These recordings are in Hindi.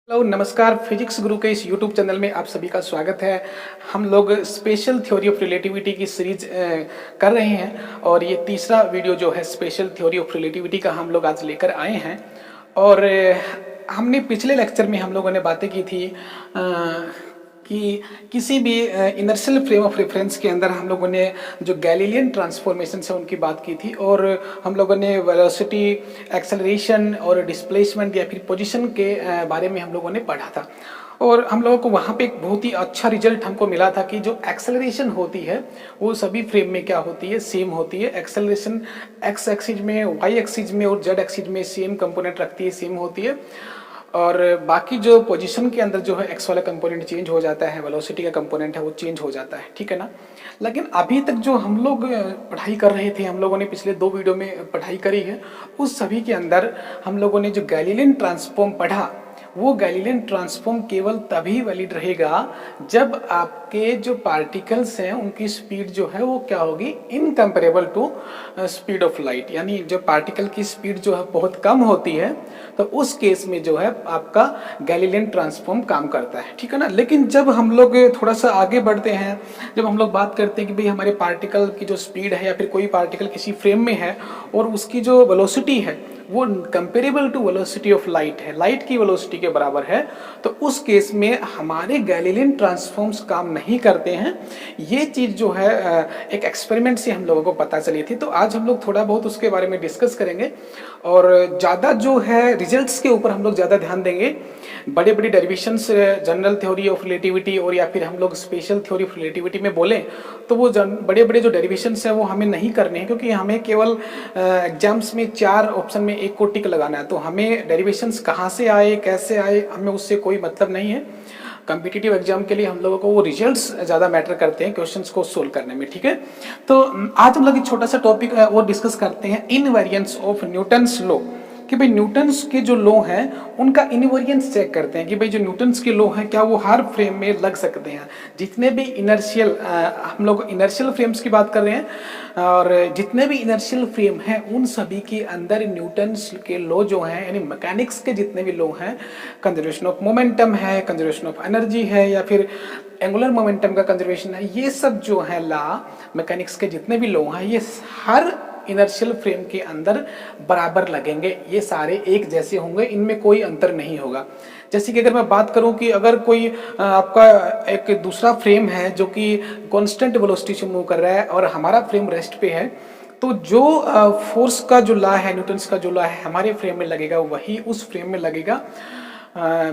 हेलो नमस्कार। फिजिक्स गुरु के इस यूट्यूब चैनल में आप सभी का स्वागत है। हम लोग स्पेशल थ्योरी ऑफ रिलेटिविटी की सीरीज कर रहे हैं और ये तीसरा वीडियो जो है स्पेशल थ्योरी ऑफ रिलेटिविटी का हम लोग आज लेकर आए हैं। और हमने पिछले लेक्चर में हम लोगों ने बातें की थी कि किसी भी इनर्शियल फ्रेम ऑफ रेफरेंस के अंदर हम लोगों ने जो गैलीलियन ट्रांसफॉर्मेशन है उनकी बात की थी और हम लोगों ने वेलोसिटी, एक्सेलरेशन और डिस्प्लेसमेंट या फिर पोजीशन के बारे में हम लोगों ने पढ़ा था। और हम लोगों को वहाँ पे एक बहुत ही अच्छा रिजल्ट हमको मिला था कि जो एक्सेलरेशन होती है वो सभी फ्रेम में क्या होती है, सेम होती है। एक्सेलरेशन एक्स एक्सिस में, वाई एक्सिस में और जेड एक्सिस में सेम कंपोनेंट रखती है, सेम होती है। और बाकी जो पोजीशन के अंदर जो है एक्स वाला कंपोनेंट चेंज हो जाता है, वेलोसिटी का कंपोनेंट है वो चेंज हो जाता है, ठीक है ना। लेकिन अभी तक जो हम लोग पढ़ाई कर रहे थे, हम लोगों ने पिछले 2 वीडियो में पढ़ाई करी है, उस सभी के अंदर हम लोगों ने जो गैलीलियन ट्रांसफॉर्म पढ़ा, वो गैलीलियन ट्रांसफॉर्म केवल तभी वैलिड रहेगा जब आपके जो पार्टिकल्स हैं उनकी स्पीड जो है वो क्या होगी, incomparable to speed of light. यानी जब पार्टिकल की स्पीड जो है बहुत कम होती है तो उस केस में जो है आपका गैलीलियन ट्रांसफॉर्म काम करता है, ठीक है ना। लेकिन जब हम लोग थोड़ा सा आगे बढ़ते हैं, जब हम लोग बात करते हैं कि भाई हमारे पार्टिकल की जो स्पीड है या फिर कोई पार्टिकल किसी फ्रेम में है और उसकी जो वेलोसिटी है वो comparable to velocity of light है, लाइट की वेलोसिटी के बराबर है, तो उस केस में हमारे गैलीलियन ट्रांसफॉर्म्स काम नहीं करते हैं। ये चीज़ जो है एक एक्सपेरिमेंट से हम लोगों को पता चली थी, तो आज हम लोग थोड़ा बहुत उसके बारे में डिस्कस करेंगे और ज़्यादा जो है रिजल्ट्स के ऊपर हम लोग ज़्यादा ध्यान देंगे। बड़े बड़ी derivations general theory of relativity और या फिर हम लोग स्पेशल थ्योरी ऑफ रिलेटिविटी में बोलें तो वो बड़े बड़े जो डेरिवेशंस हैं वो हमें नहीं करने हैं, क्योंकि हमें केवल एग्जाम्स में 4 ऑप्शन में एक को टिक लगाना है। तो हमें डेरिवेशंस कहाँ से आए, कैसे आए, हमें उससे कोई मतलब नहीं है। कॉम्पिटिटिव एग्जाम के लिए हम लोगों को वो रिजल्ट्स ज़्यादा मैटर करते हैं क्वेश्चंस को सोल्व करने में, ठीक है। तो आज हम लोग एक छोटा सा टॉपिक और डिस्कस करते हैं, इनवेरिएंस ऑफ न्यूटन्स लॉ। कि भाई न्यूटन्स के जो लॉ हैं उनका इनवेरिएंस चेक करते हैं कि भाई जो न्यूटन्स के लॉ हैं क्या वो हर फ्रेम में लग सकते हैं। जितने भी इनर्शियल, हम लोग इनर्शियल फ्रेम्स की बात कर रहे हैं, और जितने भी इनर्शियल फ्रेम हैं उन सभी के अंदर न्यूटन्स के लॉ जो हैं, यानी मैकेनिक्स के जितने भी लॉ हैं, कंजर्वेशन ऑफ मोमेंटम है, कंजर्वेशन ऑफ एनर्जी है, या फिर एंगुलर मोमेंटम का कंजर्वेशन है, ये सब जो है लॉ मैकेनिक्स के जितने भी लॉ हैं ये हर इनर्शियल फ्रेम के अंदर बराबर लगेंगे। ये सारे एक जैसे होंगे, इनमें कोई अंतर नहीं होगा। जैसे कि अगर मैं बात करूं कि अगर कोई आपका एक दूसरा फ्रेम है जो कि कांस्टेंट वेलोसिटी से मूव कर रहा है और हमारा फ्रेम रेस्ट पे है, तो जो फोर्स का जो लॉ है, न्यूटन्स का जो लॉ है, हमारे फ्रेम में लगेगा वही उस फ्रेम में लगेगा।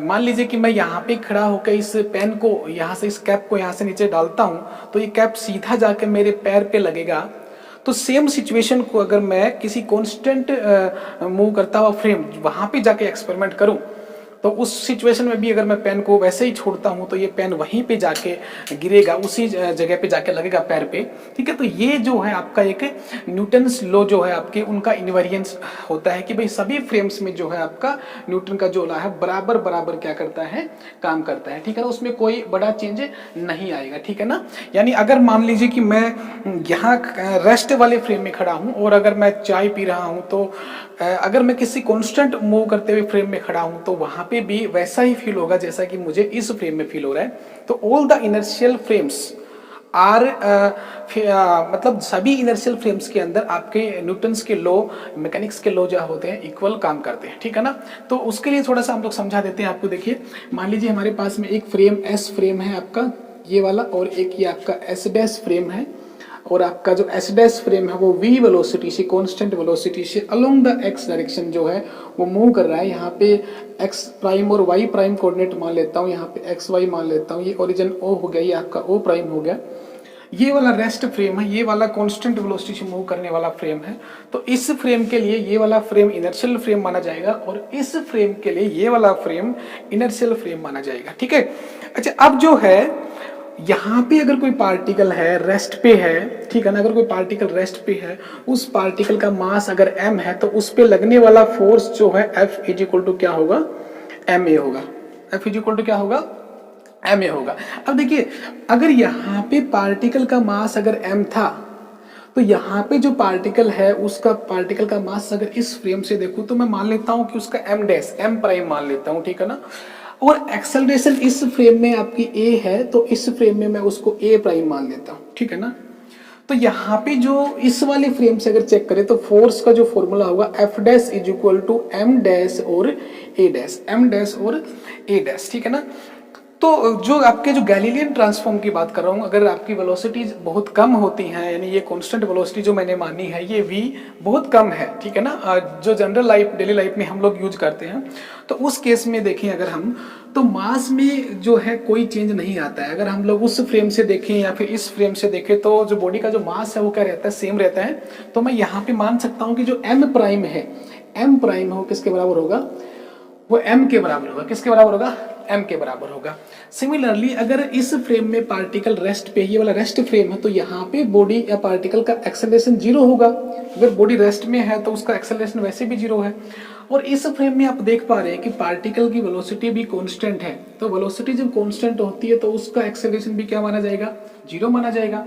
मान लीजिए कि मैं यहाँ पे खड़ा होकर इस पेन को यहाँ से, इस कैप को यहाँ से नीचे डालता हूँ तो ये कैप सीधा जाके मेरे पैर पे लगेगा। तो सेम सिचुएशन को अगर मैं किसी कांस्टेंट मूव करता हुआ फ्रेम वहाँ पे जाके एक्सपेरिमेंट करूँ तो उस सिचुएशन में भी अगर मैं पेन को वैसे ही छोड़ता हूँ तो ये पेन वहीं पे जाके गिरेगा, उसी जगह पे जाके लगेगा पैर पे, ठीक है। तो ये जो है आपका एक न्यूटन्स लॉ जो है आपके, उनका इनवेरिएंस होता है कि भाई सभी फ्रेम्स में जो है आपका न्यूटन का जो लॉ है बराबर बराबर क्या करता है, काम करता है, ठीक है ना। उसमें कोई बड़ा चेंज नहीं आएगा, ठीक है ना। यानी अगर मान लीजिए कि मैं यहाँ रेस्ट वाले फ्रेम में खड़ा हूँ और अगर मैं चाय पी रहा हूँ, तो अगर मैं किसी कांस्टेंट मूव करते हुए फ्रेम में खड़ा हूँ तो वहाँ पे भी वैसा ही फील होगा जैसा कि मुझे इस फ्रेम में फील हो रहा है। तो all the inertial frames are मतलब सभी इनर्शियल फ्रेम्स के अंदर आपके न्यूटन्स के लॉ, मैकेनिक्स के लॉ जो होते हैं इक्वल काम करते हैं, ठीक है ना। तो उसके लिए थोड़ा सा हम लोग समझा देते हैं आपको। देखिए मान लीजिए हमारे पास में एक फ्रेम एस फ्रेम है आपका, ये वाला, और एक ये आपका एस डैश फ्रेम है, और आपका जो एस डैश फ्रेम है वो v वेलोसिटी से, कांस्टेंट वेलोसिटी से अलोंग द x डायरेक्शन जो है वो मूव कर रहा है। यहाँ पे x प्राइम और y प्राइम कोऑर्डिनेट मान लेता हूँ, यहाँ पे x y मान लेता हूँ, ये ओरिजिन O हो गया, ये आपका O प्राइम हो गया। ये वाला रेस्ट फ्रेम है, ये वाला कांस्टेंट वेलोसिटी से मूव करने वाला फ्रेम है। तो इस फ्रेम के लिए ये वाला फ्रेम इनर्शियल फ्रेम माना जाएगा और इस फ्रेम के लिए ये वाला फ्रेम इनर्शियल फ्रेम माना जाएगा, ठीक है। अच्छा, अब जो है यहाँ पे अगर कोई पार्टिकल है, रेस्ट पे है, ठीक है ना, अगर कोई पार्टिकल रेस्ट पे है, उस पार्टिकल का मास अगर m है तो उस पे लगने वाला फोर्स जो है F इज इक्वल टू क्या होगा, ma होगा। F इज इक्वल टू क्या होगा, ma होगा। अब देखिए अगर यहाँ पे पार्टिकल का मास अगर m था तो यहाँ पे जो पार्टिकल है उसका पार्टिकल का मास अगर इस फ्रेम से देखूँ तो मैं मान लेता हूँ कि उसका m डैश, m प्राइम मान लेता हूँ, ठीक है ना। और एक्सेलरेशन इस फ्रेम में आपकी ए है, तो इस फ्रेम में मैं उसको ए प्राइम मान लेता हूँ, ठीक है ना। तो यहाँ पे जो इस वाले फ्रेम से अगर चेक करें तो फोर्स का जो फॉर्मूला होगा F dash is equal to M dash और ए डैश, एम डैश और ए डैश, ठीक है ना। तो जो आपके जो गैलीलियन ट्रांसफॉर्म की बात कर रहा हूँ, अगर आपकी वेलोसिटीज बहुत कम होती हैं, यानी ये कांस्टेंट वेलोसिटी जो मैंने मानी है ये v बहुत कम है, ठीक है ना, जो जनरल लाइफ डेली लाइफ में हम लोग यूज करते हैं, तो उस केस में देखें अगर हम, तो मास में जो है कोई चेंज नहीं आता है। अगर हम लोग उस फ्रेम से देखें या फिर इस फ्रेम से देखें तो जो बॉडी का जो मास है वो क्या रहता है, सेम रहता है। तो मैं यहाँ पे मान सकता हूँ कि जो एम प्राइम है, एम प्राइम हो किसके बराबर होगा, वो एम के बराबर होगा। किसके बराबर होगा, एम के बराबर होगा। सिमिलरली अगर इस फ्रेम में पार्टिकल रेस्ट पे, ये वाला रेस्ट फ्रेम है, तो यहाँ पे बॉडी या पार्टिकल का एक्सेलरेशन जीरो होगा। अगर बॉडी रेस्ट में है तो उसका एक्सेलरेशन वैसे भी जीरो है। और इस फ्रेम में आप देख पा रहे हैं कि पार्टिकल की वेलोसिटी भी कांस्टेंट है, तो वेलोसिटी जब कांस्टेंट होती है तो उसका एक्सेलरेशन भी क्या माना जाएगा, जीरो माना जाएगा।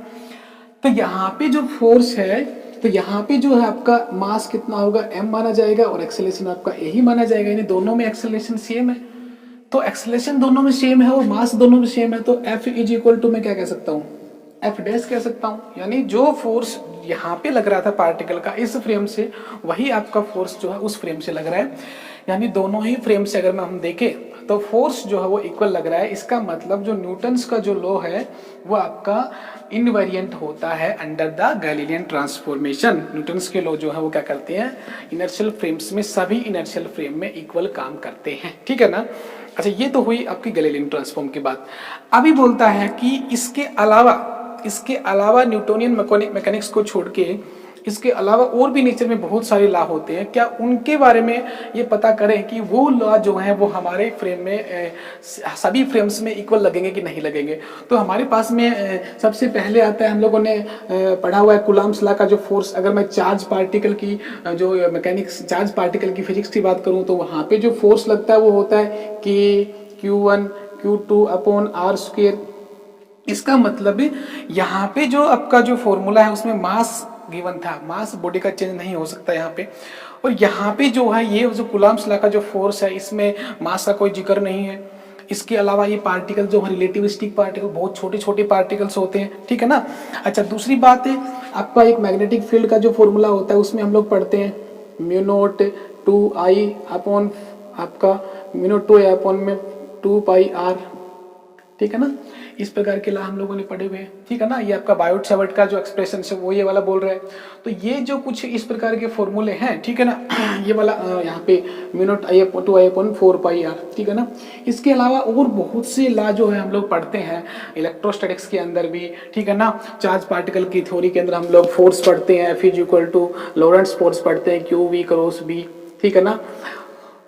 तो यहाँ पे जो फोर्स है, तो यहाँ पे जो है आपका मास कितना होगा, m माना जाएगा, और एक्सेलरेशन आपका a ही माना जाएगा, यानी दोनों में एक्सेलरेशन सेम है। तो एक्सेलरेशन दोनों में सेम है और मास दोनों में सेम है, तो F इज इक्वल टू मैं क्या कह सकता हूँ, F डैश कह सकता हूँ। यानी जो फोर्स यहाँ पे लग रहा था पार्टिकल का इस फ्रेम से, वही आपका फोर्स जो है उस फ्रेम से लग रहा है। यानी दोनों ही फ्रेम से अगर हम देखें तो फोर्स जो है वो इक्वल लग रहा है। इसका मतलब जो न्यूटन्स का जो लॉ है वो आपका इनवेरिएंट होता है under the Galilean transformation. Newton's के लॉ जो है वो क्या करते हैं, इनर्शियल फ्रेम्स में, सभी इनर्शियल फ्रेम में इक्वल काम करते हैं, ठीक है ना। अच्छा, ये तो हुई आपकी गैलीलियन ट्रांसफॉर्म की बात। अभी बोलता है कि इसके अलावा न्यूटोनियन मैकेनिक्स को छोड़ के इसके अलावा और भी नेचर में बहुत सारे लॉ होते हैं, क्या उनके बारे में ये पता करें कि वो लॉ जो है वो हमारे फ्रेम में सभी फ्रेम्स में इक्वल लगेंगे कि नहीं लगेंगे। तो हमारे पास में सबसे पहले आता है, हम लोगों ने पढ़ा हुआ है कूलम्ब्स लॉ का जो फोर्स। अगर मैं चार्ज पार्टिकल की जो मैकेनिक्स, चार्ज पार्टिकल की फिजिक्स की बात करूँ तो वहाँ पे जो फोर्स लगता है वो होता है कि Q1 Q2 upon R square. इसका मतलब यहाँ पे जो आपका जो फॉर्मूला है उसमें मास गिवन था, मास बॉडी का चेंज नहीं हो सकता यहाँ पे। और यहाँ पे जो है ये जो कूलम्ब्स लॉ का जो फोर्स है इसमें मास का कोई जिक्र नहीं है। इसके अलावा ये पार्टिकल जो है रिलेटिविस्टिक पार्टिकल, बहुत छोटे छोटे पार्टिकल्स होते हैं, ठीक है ना। अच्छा, दूसरी बात है आपका एक मैग्नेटिक फील्ड का जो फॉर्मूला होता है उसमें हम लोग पढ़ते हैं म्यू नॉट 2I अपॉन आपका म्यू नॉट 2I अपॉन में 2 पाई R, ठीक है ना। इस प्रकार के लॉ हम लोगों ने पढ़े हुए हैं, ठीक है ना। ये आपका बायोट सावर्ट का जो एक्सप्रेशन है वो ये वाला बोल रहा है। तो ये जो कुछ इस प्रकार के फॉर्मूले हैं, ठीक है ना, ये वाला यहाँ पे म्यू नॉट 2I अपॉन 4 पाई R, ठीक है ना। इसके अलावा और बहुत से लॉ जो है हम लोग पढ़ते हैं इलेक्ट्रोस्टैटिक्स के अंदर भी, ठीक है ना। चार्ज पार्टिकल की थ्योरी के अंदर हम लोग फोर्स पढ़ते हैं, F is equal to Lorentz force पढ़ते हैं, QV क्रॉस B, ठीक है ना।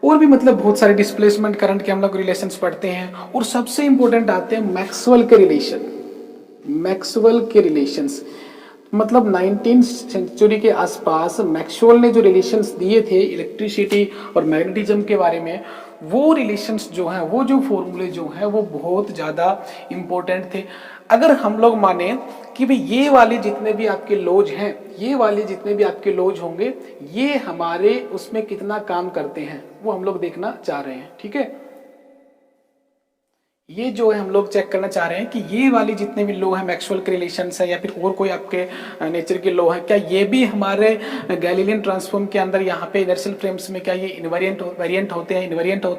और भी मतलब बहुत सारे डिस्प्लेसमेंट करंट के हम लोग रिलेशंस पढ़ते हैं। और सबसे इंपॉर्टेंट आते हैं मैक्सवेल के रिलेशन। मैक्सवेल के रिलेशंस मतलब 19th सेंचुरी के आसपास मैक्सवेल ने जो रिलेशंस दिए थे इलेक्ट्रिसिटी और मैग्नेटिज्म के बारे में, वो रिलेशंस जो हैं, वो जो फॉर्मूले जो हैं वो बहुत ज़्यादा इम्पोर्टेंट थे। अगर हम लोग माने कि भाई ये वाले जितने भी आपके लॉज हैं, ये वाले जितने भी आपके लॉज होंगे, ये हमारे उसमें कितना काम करते हैं वो हम लोग देखना चाह रहे हैं, ठीक है। ये जो है हम लोग चेक करना चाह रहे हैं कि ये वाले जितने भी लॉ हैं, मैक्सवेल के रिलेशंस है या फिर और कोई आपके नेचर के लॉ है, क्या ये भी हमारे गैलीलियन ट्रांसफॉर्म के अंदर यहाँ पे इनर्शियल फ्रेम्स में क्या ये वेरिएंट होते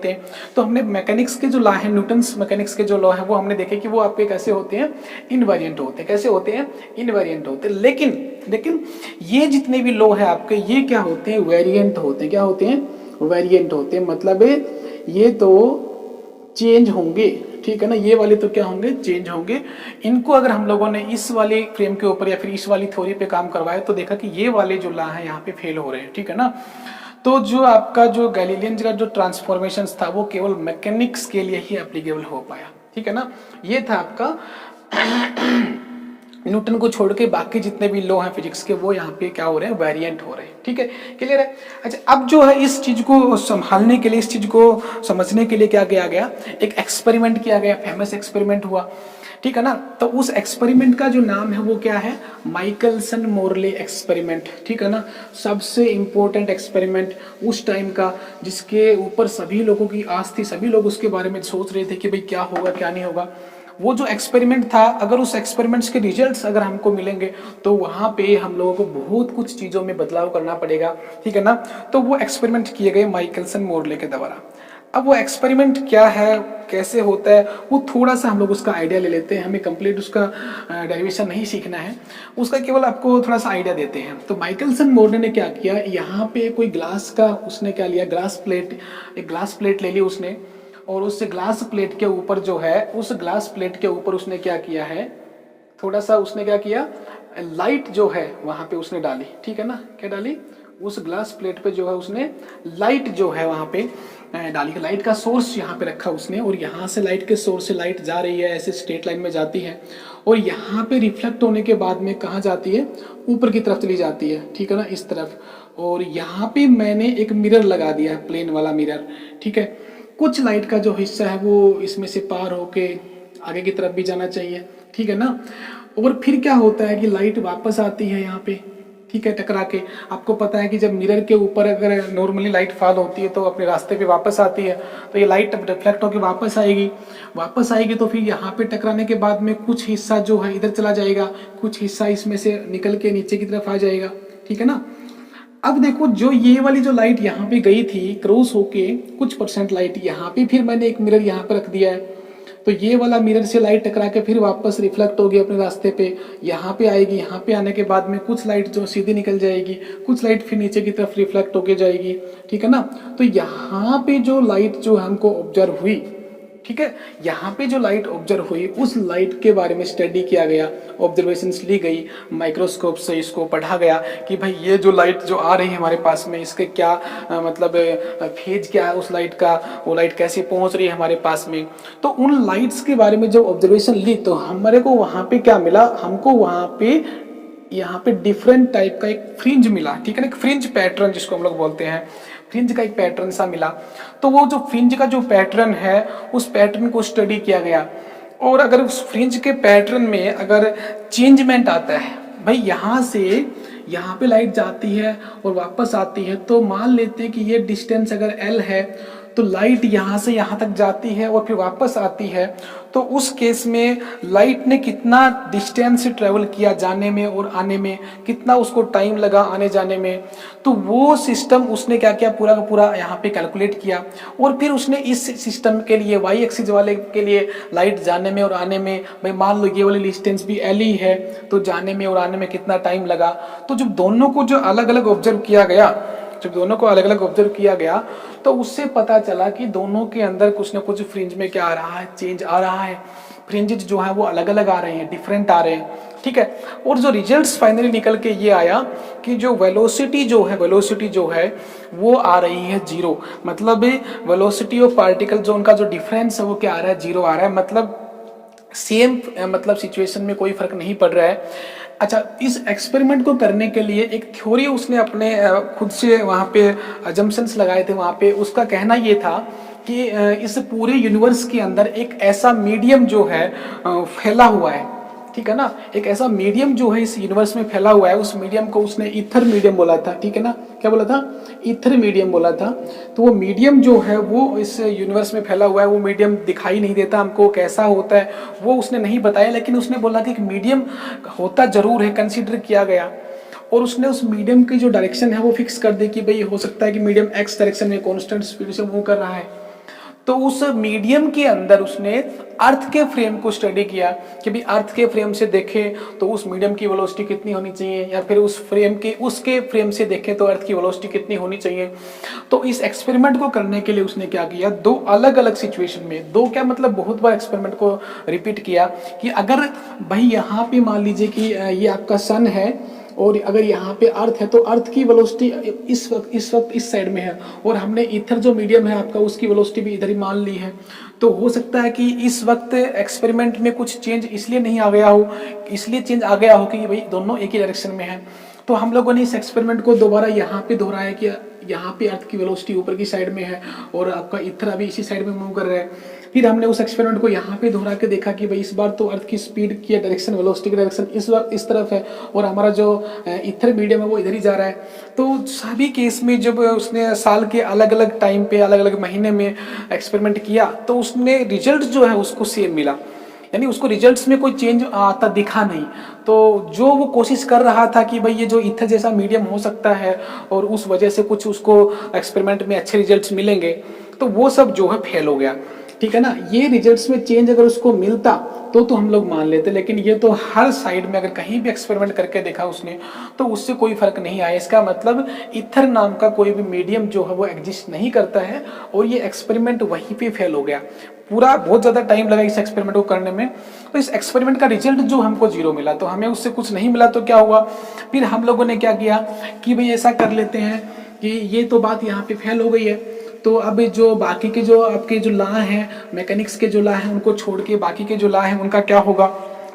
हैं। तो हमने मैकेनिक्स के जो लॉ है, न्यूटन्स मैकेनिक्स के जो लॉ है वो हमने देखे कि वो आपके कैसे होते हैं, इनवेरिएंट होते हैं। कैसे होते हैं, इनवेरिएंट होते हैं। लेकिन ये जितने भी लॉ है आपके, ये क्या होते हैं, वेरिएंट होते हैं। क्या होते हैं, वेरिएंट होते हैं। मतलब ये तो चेंज होंगे, ठीक है ना। ये वाले तो क्या होंगे, चेंज होंगे। इनको अगर हम लोगों ने इस वाले फ्रेम के ऊपर या फिर इस वाली थ्योरी पे काम करवाया तो देखा कि ये वाले जो लॉ है यहाँ पे फेल हो रहे हैं, ठीक है ना। तो जो आपका जो गैलीलियन का जो ट्रांसफॉर्मेशन था वो केवल मैकेनिक्स के लिए ही एप्लीकेबल हो पाया, ठीक है ना। ये था आपका न्यूटन को छोड़ के बाकी जितने भी लॉ हैं फिजिक्स के, वो यहाँ पे क्या हो रहे हैं, वेरिएंट हो रहे हैं, ठीक है। क्लियर है। अच्छा, अब जो है इस चीज को संभालने के लिए, इस चीज को समझने के लिए क्या किया गया, एक एक्सपेरिमेंट किया गया, फेमस एक्सपेरिमेंट हुआ। ठीक है ना। तो उस एक्सपेरिमेंट का जो नाम है वो क्या है, माइकलसन मोरले एक्सपेरिमेंट, ठीक है ना। सबसे इंपॉर्टेंट एक्सपेरिमेंट उस टाइम का, जिसके ऊपर सभी लोगों की आस थी, सभी लोग उसके बारे में सोच रहे थे कि भाई क्या होगा क्या नहीं होगा। वो जो एक्सपेरिमेंट था, अगर उस एक्सपेरिमेंट्स के रिजल्ट्स अगर हमको मिलेंगे तो वहाँ पे हम लोगों को बहुत कुछ चीज़ों में बदलाव करना पड़ेगा, ठीक है ना। तो वो एक्सपेरिमेंट किए गए माइकलसन मोरले के द्वारा। अब वो एक्सपेरिमेंट क्या है, कैसे होता है, वो थोड़ा सा हम लोग उसका आइडिया ले लेते हैं। हमें कंप्लीट उसका डेरिवेशन नहीं सीखना है, उसका केवल आपको थोड़ा सा आइडिया देते हैं। तो माइकलसन मोरले ने क्या किया, यहाँ पे कोई ग्लास का उसने क्या लिया, ग्लास प्लेट, एक ग्लास प्लेट ले ली उसने, और उस ग्लास प्लेट के ऊपर जो है, उस ग्लास प्लेट के ऊपर उसने क्या किया है, थोड़ा सा उसने क्या किया, लाइट जो है वहाँ पे उसने डाली, ठीक है ना। क्या डाली, उस ग्लास प्लेट पे जो है उसने लाइट जो है वहाँ पे डाली। लाइट का सोर्स यहाँ पे रखा उसने, और यहाँ से लाइट के सोर्स से लाइट जा रही है, ऐसे स्ट्रेट लाइन में जाती है, और यहाँ पे रिफ्लेक्ट होने के बाद में कहाँ जाती है, ऊपर की तरफ चली जाती है, ठीक है ना, इस तरफ। और यहाँ पे मैंने एक मिरर लगा दिया है, प्लेन वाला मिरर, ठीक है। कुछ लाइट का जो हिस्सा है वो इसमें से पार होके आगे की तरफ भी जाना चाहिए, ठीक है ना। और फिर क्या होता है कि लाइट वापस आती है यहाँ पे, ठीक है, टकरा के। आपको पता है कि जब मिरर के ऊपर अगर नॉर्मली लाइट फॉल होती है तो अपने रास्ते पे वापस आती है, तो ये लाइट रिफ्लेक्ट होकर वापस आएगी तो फिर यहाँ पे टकराने के बाद में कुछ हिस्सा जो है इधर चला जाएगा, कुछ हिस्सा इसमें से निकल के नीचे की तरफ आ जाएगा, ठीक है ना। अब देखो, जो ये वाली जो लाइट यहाँ पे गई थी क्रॉस होके, कुछ परसेंट लाइट यहाँ पे, फिर मैंने एक मिरर यहाँ पे रख दिया है, तो ये वाला मिरर से लाइट टकरा के फिर वापस रिफ्लेक्ट होगी अपने रास्ते पे, यहाँ पे आएगी। यहाँ पे आने के बाद में कुछ लाइट जो सीधी निकल जाएगी, कुछ लाइट फिर नीचे की तरफ रिफ्लेक्ट होके जाएगी, ठीक है ना। तो यहाँ पे जो लाइट जो हमको ऑब्जर्व हुई, ठीक है, यहाँ पे जो लाइट ऑब्जर्व हुई, उस लाइट के बारे में स्टडी किया गया, ऑब्जर्वेशंस ली गई, माइक्रोस्कोप से इसको पढ़ा गया कि भाई ये जो लाइट जो आ रही है हमारे पास में, इसके क्या मतलब फेज क्या है उस लाइट का, वो लाइट कैसे पहुंच रही है हमारे पास में। तो उन लाइट्स के बारे में जब ऑब्जर्वेशन ली तो हमारे को वहाँ पे क्या मिला, हमको वहाँ पे यहाँ पे डिफरेंट टाइप का एक फ्रिंज मिला, ठीक है ना, एक फ्रिंज पैटर्न जिसको हम लोग बोलते हैं, फ्रिंज का एक पैटर्न सा मिला। तो वो जो फ्रिंज का जो पैटर्न है, उस पैटर्न को स्टडी किया गया, और अगर उस फ्रिंज के पैटर्न में अगर चेंजमेंट आता है, भाई यहाँ से यहाँ पे लाइट जाती है और वापस आती है, तो मान लेते हैं कि ये डिस्टेंस अगर L है, तो लाइट यहाँ से यहाँ तक जाती है और फिर वापस आती है, तो उस केस में लाइट ने कितना डिस्टेंस ट्रेवल किया जाने में और आने में, कितना उसको टाइम लगा आने जाने में, तो वो सिस्टम उसने क्या किया, पूरा का पूरा यहाँ पे कैलकुलेट किया। और फिर उसने इस सिस्टम के लिए, वाई एक्सिस वाले के लिए, लाइट जाने में और आने में, भाई मान लो ये वाली डिस्टेंस भी L ही है, तो जाने में और आने में कितना टाइम लगा। तो जब दोनों को जो अलग अलग ऑब्जर्व किया गया, तो उससे पता चला कि दोनों के अंदर कुछ ना कुछ फ्रिंज में क्या आ रहा है, चेंज आ रहा है। फ्रिंजेस जो है वो अलग अलग आ रहे हैं, डिफरेंट आ रहे हैं, ठीक है। और जो रिजल्ट्स फाइनली निकल के ये आया कि जो वेलोसिटी जो है वो आ रही है 0, मतलब वेलोसिटी ऑफ पार्टिकल जो उनका जो डिफरेंस है वो क्या आ रहा है, 0 आ रहा है, मतलब सेम, मतलब सिचुएशन में कोई फर्क नहीं पड़ रहा है। अच्छा, इस एक्सपेरिमेंट को करने के लिए एक थ्योरी उसने अपने खुद से वहाँ पे अजम्पशंस लगाए थे वहाँ पे। उसका कहना ये था कि इस पूरे यूनिवर्स के अंदर एक ऐसा मीडियम जो है फैला हुआ है, ठीक है ना, एक ऐसा मीडियम जो है इस यूनिवर्स में फैला हुआ है। उस मीडियम को उसने ईथर मीडियम बोला था, ठीक है ना, क्या बोला था, ईथर मीडियम बोला था। तो वो मीडियम जो है वो इस यूनिवर्स में फैला हुआ है, वो मीडियम दिखाई नहीं देता हमको, कैसा होता है वो उसने नहीं बताया, लेकिन उसने बोला कि एक मीडियम होता जरूर है, कंसिडर किया गया। और उसने उस मीडियम की जो डायरेक्शन है वो फिक्स कर दी कि भाई हो सकता है कि मीडियम एक्स डायरेक्शन में कॉन्स्टेंट स्पीड से मूव कर रहा है। तो उस मीडियम के अंदर उसने अर्थ के फ्रेम को स्टडी किया कि भाई अर्थ के फ्रेम से देखें तो उस मीडियम की वेलोसिटी कितनी होनी चाहिए, या फिर उसके फ्रेम से देखें तो अर्थ की वेलोसिटी कितनी होनी चाहिए। तो इस एक्सपेरिमेंट को करने के लिए उसने क्या किया, दो अलग अलग सिचुएशन में, दो क्या मतलब बहुत बार एक्सपेरिमेंट को रिपीट किया कि अगर भाई यहाँ पे मान लीजिए कि ये आपका सन है और अगर यहाँ पे अर्थ है, तो अर्थ की वेलोसिटी इस वक्त इस साइड में है, और हमने ईथर जो मीडियम है आपका उसकी वेलोसिटी भी इधर ही मान ली है। तो हो सकता है कि इस वक्त एक्सपेरिमेंट में कुछ चेंज इसलिए नहीं आ गया हो, इसलिए चेंज आ गया हो कि भाई दोनों एक ही डायरेक्शन में है। तो हम लोगों ने इस एक्सपेरिमेंट को दोबारा यहाँ पे दोहराया कि यहाँ पे अर्थ की वेलोसिटी ऊपर की साइड में है और आपका ईथर अभी इसी साइड में मूव कर रहा है। फिर हमने उस एक्सपेरिमेंट को यहाँ पे दोहरा के देखा कि भाई इस बार तो अर्थ की स्पीड की डायरेक्शन, वेलोसिटी की डायरेक्शन इस बार इस तरफ है और हमारा जो ईथर मीडियम है वो इधर ही जा रहा है। तो सभी केस में जब उसने साल के अलग अलग टाइम पे अलग अलग महीने में एक्सपेरिमेंट किया तो उसने रिजल्ट जो है उसको सेम मिला, यानी उसको रिजल्ट्स में कोई चेंज आता दिखा नहीं। तो जो वो कोशिश कर रहा था कि भाई ये जो ईथर जैसा मीडियम हो सकता है और उस वजह से कुछ उसको एक्सपेरिमेंट में अच्छे रिजल्ट्स मिलेंगे, तो वो सब जो है फेल हो गया। ठीक है ना, ये रिजल्ट्स में चेंज अगर उसको मिलता तो हम लोग मान लेते, लेकिन ये तो हर साइड में अगर कहीं भी एक्सपेरिमेंट करके देखा उसने तो उससे कोई फर्क नहीं आया। इसका मतलब ईथर नाम का कोई भी मीडियम जो है वो एग्जिस्ट नहीं करता है और ये एक्सपेरिमेंट वहीं पे फेल हो गया। पूरा बहुत ज़्यादा टाइम लगा इस एक्सपेरिमेंट को करने में, तो इस एक्सपेरिमेंट का रिजल्ट जो हमको जीरो मिला, तो हमें उससे कुछ नहीं मिला तो क्या हुआ, फिर हम लोगों ने क्या किया कि भाई ऐसा कर लेते हैं कि ये तो बात यहाँ पे फेल हो गई है, तो अब जो बाकी के जो आपके जो लॉ हैं, मैकेनिक्स के जो लॉ हैं उनको छोड़ के बाकी के जो लॉ हैं उनका क्या होगा।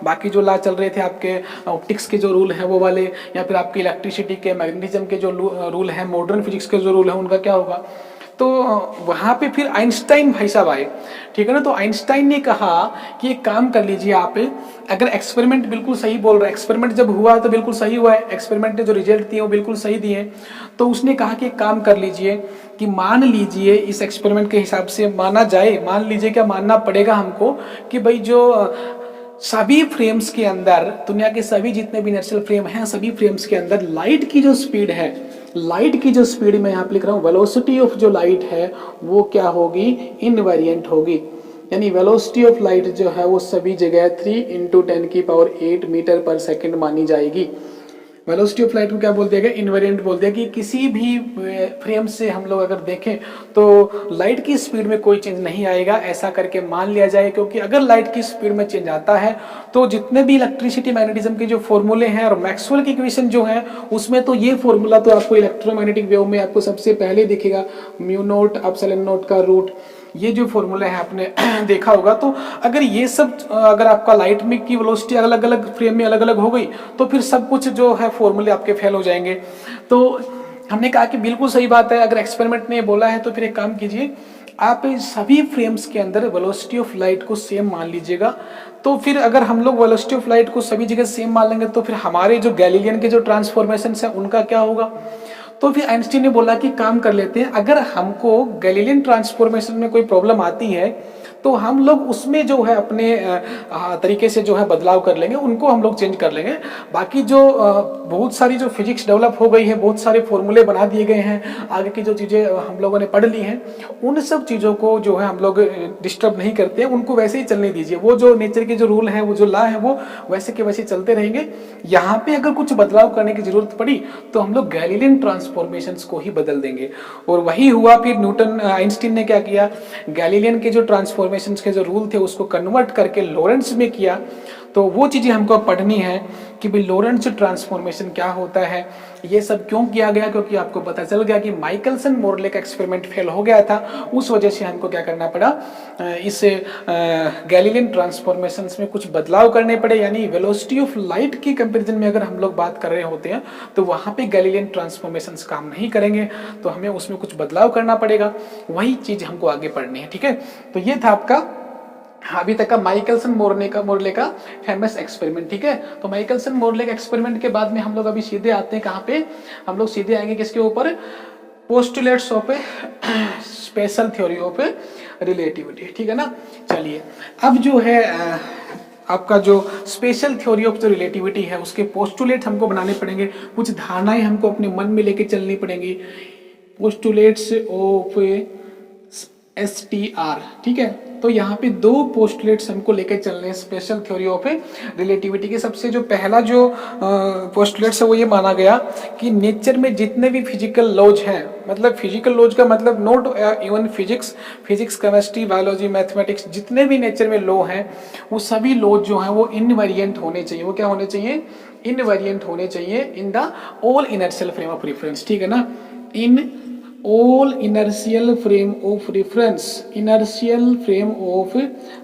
बाकी जो लॉ चल रहे थे आपके ऑप्टिक्स के जो रूल हैं वो वाले, या फिर आपके इलेक्ट्रिसिटी के, मैग्नेटिज्म के जो रूल हैं, मॉडर्न फिजिक्स के जो रूल हैं उनका क्या होगा। तो वहाँ पे फिर आइंस्टाइन भाई साहब आए। ठीक है ना, तो आइंस्टाइन ने कहा कि एक काम कर लीजिए आप, अगर एक्सपेरिमेंट बिल्कुल सही बोल रहा है, एक्सपेरिमेंट जब हुआ तो बिल्कुल सही हुआ है, एक्सपेरिमेंट ने जो रिजल्ट दिए वो बिल्कुल सही दिए, तो उसने कहा कि एक काम कर लीजिए कि मान लीजिए इस एक्सपेरिमेंट के हिसाब से माना जाए, मान लीजिए क्या मानना पड़ेगा हमको कि भाई जो सभी फ्रेम्स के अंदर, दुनिया के सभी जितने भी इनर्शियल फ्रेम हैं सभी फ्रेम्स के अंदर लाइट की जो स्पीड है, लाइट की जो स्पीड मैं यहाँ पे लिख रहा हूँ, वेलोसिटी ऑफ जो लाइट है वो क्या होगी, इनवेरिएंट होगी। यानी वेलोसिटी ऑफ लाइट जो है वो सभी जगह 3 × 10⁸ मीटर पर सेकंड मानी जाएगी। वेलोसिटी ऑफ लाइट को क्या बोल दिया गया, इनवेरिएंट बोल दिया कि किसी भी फ्रेम से हम लोग अगर देखें तो लाइट की स्पीड में कोई चेंज नहीं आएगा, ऐसा करके मान लिया जाए। क्योंकि अगर लाइट की स्पीड में चेंज आता है तो जितने भी इलेक्ट्रिसिटी मैग्नेटिज्म के जो फॉर्मूले हैं और मैक्सवेल की इक्वेशन जो है उसमें तो ये फॉर्मूला तो आपको इलेक्ट्रोमैग्नेटिक वेव में आपको सबसे पहले दिखेगा, μ0 ε0 का रूट, ये जो फॉर्मूला है आपने देखा होगा। तो अगर ये सब अगर आपका लाइट में की वेलोसिटी अलग अलग फ्रेम में अलग अलग हो गई तो फिर सब कुछ जो है फॉर्मूले आपके फेल हो जाएंगे। तो हमने कहा कि बिल्कुल सही बात है, अगर एक्सपेरिमेंट ने बोला है तो फिर एक काम कीजिए, आप सभी फ्रेम्स के अंदर वेलोसिटी ऑफ लाइट को सेम मान लीजिएगा। तो फिर अगर हम लोग वेलोसिटी ऑफ लाइट को सभी जगह सेम मान लेंगे तो फिर हमारे जो गैलीलियन के जो ट्रांसफॉर्मेशन है उनका क्या होगा। तो फिर आइंस्टीन ने बोला कि काम कर लेते हैं, अगर हमको गैलीलियन ट्रांसफॉर्मेशन में कोई प्रॉब्लम आती है तो हम लोग उसमें जो है अपने तरीके से जो है बदलाव कर लेंगे, उनको हम लोग चेंज कर लेंगे। बाकी जो बहुत सारी जो फिजिक्स डेवलप हो गई है, बहुत सारे फॉर्मूले बना दिए गए हैं, आगे की जो चीज़ें हम लोगों ने पढ़ ली हैं, उन सब चीज़ों को जो है हम लोग डिस्टर्ब नहीं करते हैं, उनको वैसे ही चलने दीजिए। वो जो नेचर के जो रूल हैं, वो जो लॉ है वो वैसे के वैसे चलते रहेंगे। यहाँ पे अगर कुछ बदलाव करने की जरूरत पड़ी तो हम लोग गैलीलियन ट्रांसफॉर्मेशंस को ही बदल देंगे। और वही हुआ। फिर न्यूटन आइंस्टीन ने क्या किया, गैलीलियन के जो ट्रांसफॉर्मेशंस के जो रूल थे उसको कन्वर्ट करके लॉरेंट्ज में किया। तो वो चीजें हमको पढ़नी है कि भाई लॉरेंट्ज ट्रांसफॉर्मेशन क्या होता है, ये सब क्यों किया गया, क्योंकि आपको पता चल गया कि माइकलसन मोरले का एक्सपेरिमेंट फेल हो गया था, उस वजह से हमको क्या करना पड़ा, इस गैलीलियन ट्रांसफॉर्मेशंस में कुछ बदलाव करने पड़े। यानी वेलोसिटी ऑफ लाइट की कंपैरिजन में अगर हम लोग बात कर रहे होते हैं तो वहाँ पे गैलीलियन ट्रांसफॉर्मेशंस काम नहीं करेंगे, तो हमें उसमें कुछ बदलाव करना पड़ेगा। वही चीज़ हमको आगे पढ़नी है। ठीक है, तो ये था आपका अभी तक का माइकलसन मोरले का फेमस एक्सपेरिमेंट। ठीक है, तो माइकलसन मोरले के एक्सपेरिमेंट के बाद में हम लोग अभी सीधे आते हैं कहाँ पे, हम लोग सीधे आएंगे किसके ऊपर, postulates of special theory of relativity. ठीक है ना, चलिए अब जो है आपका जो स्पेशल थ्योरी ऑफ जो रिलेटिविटी है उसके पोस्टुलेट हमको बनाने पड़ेंगे, कुछ धारणाएं हमको अपने मन में लेके चलनी पड़ेंगी। Postulates of STR। ठीक है, तो यहाँ पे दो पोस्टुलेट्स हमको लेके चलने हैं स्पेशल थ्योरी ऑफ रिलेटिविटी के। सबसे जो पहला जो पोस्टुलेट्स है वो ये माना गया कि नेचर में जितने भी फिजिकल लॉज हैं, मतलब फिजिकल लॉज का मतलब not even physics chemistry biology mathematics, जितने भी नेचर में लॉ हैं वो सभी लॉज जो हैं वो इनवेरिएंट होने चाहिए। वो क्या होने चाहिए, इनवेरिएंट होने चाहिए in the all inertial frame of reference. ठीक है ना, इन all inertial frame of reference, inertial frame of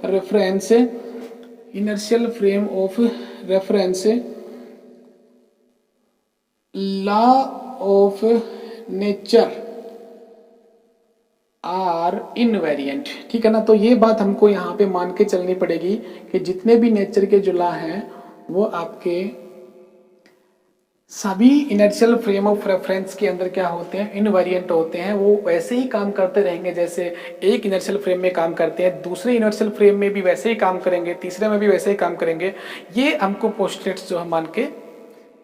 reference, inertial frame of reference, law of nature are invariant, ठीक है ना। तो ये बात हमको यहाँ पे मान के चलनी पड़ेगी कि जितने भी नेचर के जो लॉ हैं वो आपके सभी इनर्शियल फ्रेम ऑफ रेफरेंस के अंदर क्या होते हैं, इनवेरिएंट होते हैं। वो वैसे ही काम करते रहेंगे जैसे एक इनर्शियल फ्रेम में काम करते हैं, दूसरे इनर्शियल फ्रेम में भी वैसे ही काम करेंगे, तीसरे में भी वैसे ही काम करेंगे। ये हमको पोस्टुलेट्स जो है मान के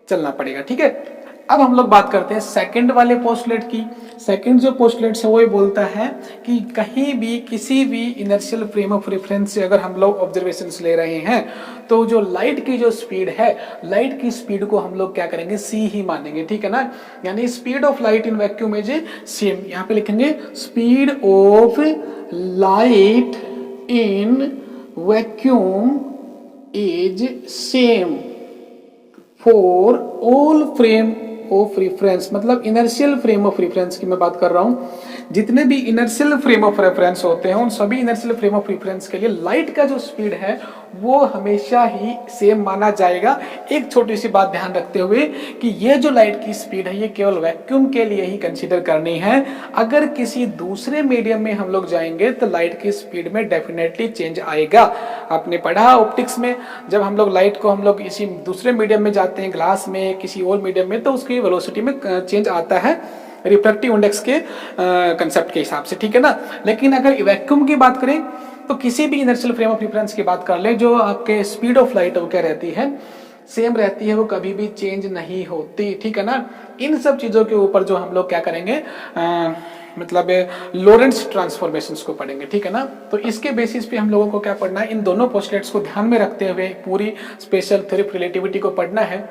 चलना पड़ेगा, ठीक है। अब हम लोग बात करते हैं सेकंड वाले पोस्टुलेट की। सेकंड जो पोस्टुलेट है वो ये बोलता है कि कहीं भी किसी भी इनर्शियल फ्रेम ऑफ रेफरेंस से अगर हम लोग ऑब्जर्वेशंस ले रहे हैं तो जो लाइट की जो स्पीड है, लाइट की स्पीड को हम लोग क्या करेंगे, c ही मानेंगे, ठीक है ना। यानी speed of light in vacuum is same, यहाँ पे लिखेंगे speed of light in vacuum is same for all frame of reference. मतलब इनर्शियल फ्रेम ऑफ रेफरेंस की मैं बात कर रहा हूं। जितने भी इनर्शियल फ्रेम ऑफ रेफरेंस होते हैं उन सभी इनर्शियल फ्रेम ऑफ रेफरेंस के लिए लाइट का जो स्पीड है वो हमेशा ही सेम माना जाएगा। एक छोटी सी बात ध्यान रखते हुए कि ये जो लाइट की स्पीड है ये केवल वैक्यूम के लिए ही कंसीडर करनी है। अगर किसी दूसरे मीडियम में हम लोग जाएंगे तो लाइट की स्पीड में डेफिनेटली चेंज आएगा। आपने पढ़ा ऑप्टिक्स में, जब हम लोग लाइट को हम लोग इसी दूसरे मीडियम में जाते हैं, ग्लास में, किसी और मीडियम में, तो उसकी वेलोसिटी में चेंज आता है रिफ्रैक्टिव इंडेक्स के कंसेप्ट के हिसाब से, ठीक है ना। लेकिन अगर वैक्यूम की बात करें तो किसी भी इनर्शियल फ्रेम ऑफ रेफरेंस की बात कर ले, जो आपके स्पीड ऑफ लाइट वो क्या रहती है, सेम रहती है, वो कभी भी चेंज नहीं होती, ठीक है ना। इन सब चीजों के ऊपर जो हम लोग क्या करेंगे, मतलब लॉरेंट्ज ट्रांसफॉर्मेशंस को पढ़ेंगे, ठीक है ना। तो इसके बेसिस पे हम लोगों को क्या पढ़ना है, इन दोनों पोस्टुलेट्स को ध्यान में रखते हुए पूरी स्पेशल थ्योरी ऑफ रिलेटिविटी को पढ़ना है।